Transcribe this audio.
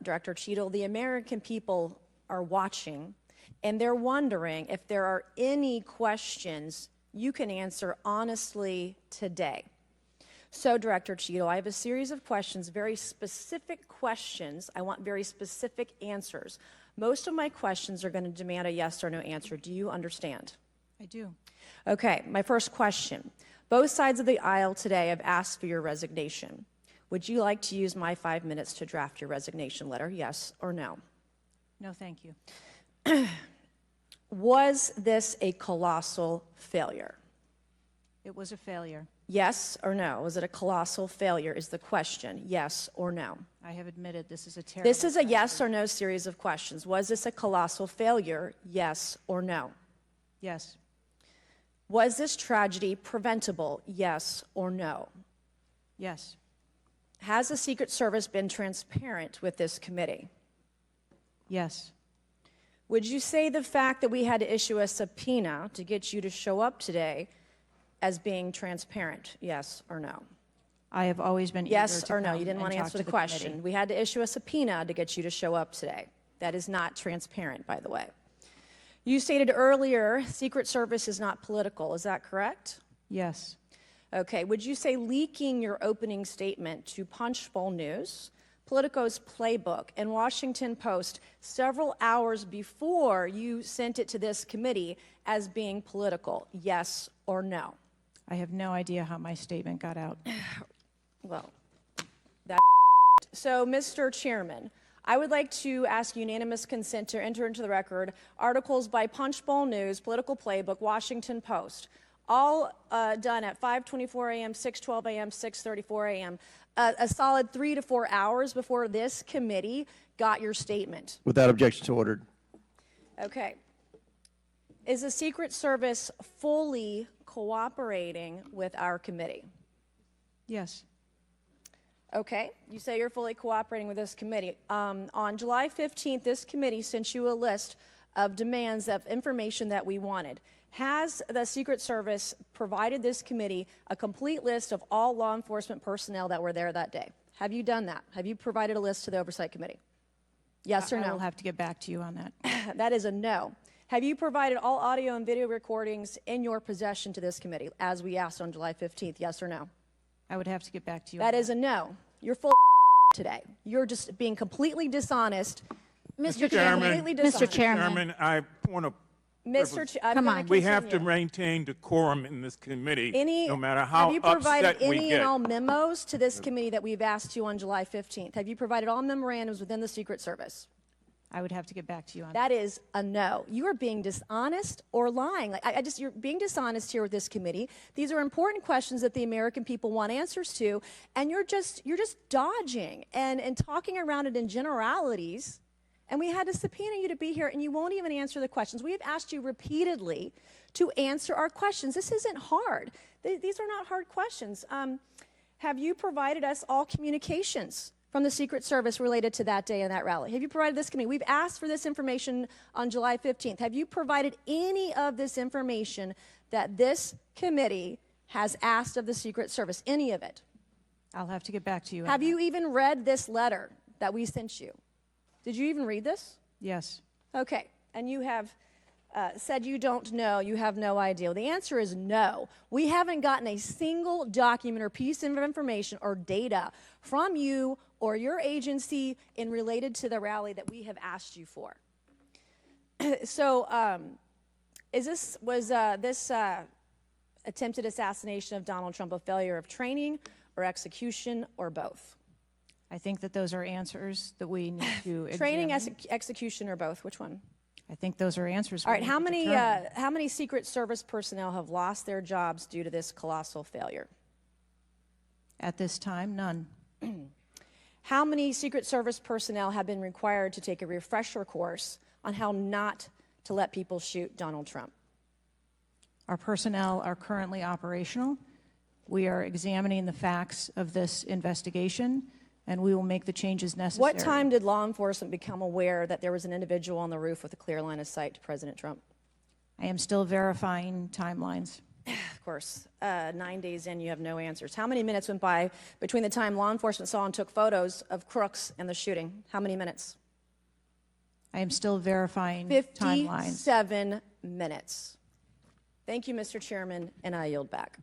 Director Cheadle, the American people are watching, and they're wondering if there are any questions you can answer honestly today. So, Director Cheadle, I have a series of questions, very specific questions. I want very specific answers. Most of my questions are going to demand a yes or no answer. Do you understand? I do. Okay, my first question. Both sides of the aisle today have asked for your resignation. Would you like to use my 5 minutes to draft your resignation letter, yes or no? No, thank you. Was this a colossal failure? It was a failure. Yes or no? Was it a colossal failure is the question, yes or no? I have admitted this is a terrible This is a yes or no series of questions. Was this a colossal failure, yes or no? Yes. Was this tragedy preventable, yes or no? Yes. Has the Secret Service been transparent with this committee? Yes. Would you say the fact that we had to issue a subpoena to get you to show up today as being transparent, yes or no? I have always been Yes eager to or no? come You didn't and want to talk answer to the committee. question. We had to issue a subpoena to get you to show up today. That is not transparent, by the way. You stated earlier Secret Service is not political. Is that correct? Yes. Okay. Would you say leaking your opening statement to Punchbowl News, Politico's Playbook, and Washington Post several hours before you sent it to this committee as being political, yes or no? I have no idea how my statement got out. Well, that's so, Mr. Chairman, I would like to ask unanimous consent to enter into the record articles by Punchbowl News, Political Playbook, Washington Post, all done at 5:24 a.m., 6:12 a.m., 6:34 a.m., a solid 3 to 4 hours before this committee got your statement. Without objection, so ordered. Okay. Is the Secret Service fully cooperating with our committee? Yes. Okay, you say you're fully cooperating with this committee. On July 15th, this committee sent you a list of demands of information that we wanted. Has the Secret Service provided this committee a complete list of all law enforcement personnel that were there that day? Have you done that? Have you provided a list to the Oversight Committee? Yes or no? I will have to get back to you on that. That is a no. Have you provided all audio and video recordings in your possession to this committee, as we asked on July 15th, yes or no? I would have to get back to you. That is a no. You're full today. You're just being completely dishonest. Mr. Chairman, Mr. Chairman, I want to. Come on. We have to maintain decorum in this committee, no matter how Have you provided upset we any get. and all memos to this committee that we've asked you on July 15th? Have you provided all memorandums within the Secret Service? I would have to get back to you on that. That is a no. You are being dishonest or lying. You're being dishonest here with this committee. These are important questions that the American people want answers to, and you're just dodging and talking around it in generalities. And we had to subpoena you to be here, and you won't even answer the questions. We have asked you repeatedly to answer our questions. This isn't hard. These are not hard questions. Have you provided us all communications from the Secret Service related to that day and that rally? Have you provided this committee? We've asked for this information on July 15th. Have you provided any of this information that this committee has asked of the Secret Service? Any of it? I'll have to get back to you. Have you even read this letter that we sent you? Did you even read this? Yes. Okay. And you have said you don't know, you have no idea. The answer is no. We haven't gotten a single document or piece of information or data from you or your agency in related to the rally that we have asked you for. So was this attempted assassination of Donald Trump a failure of training or execution or both? I think that those are answers that we need to Training, examine. execution, or both? Which one? I think those are answers. All right. we How need to many determine. how many Secret Service personnel have lost their jobs due to this colossal failure? At this time, none. How many Secret Service personnel have been required to take a refresher course on how not to let people shoot Donald Trump? Our personnel are currently operational. We are examining the facts of this investigation, and we will make the changes necessary. What time did law enforcement become aware that there was an individual on the roof with a clear line of sight to President Trump? I am still verifying timelines. Of course, 9 days in, you have no answers. How many minutes went by between the time law enforcement saw and took photos of crooks and the shooting? How many minutes? I am still verifying timelines. 57 minutes. Thank you, Mr. Chairman, and I yield back.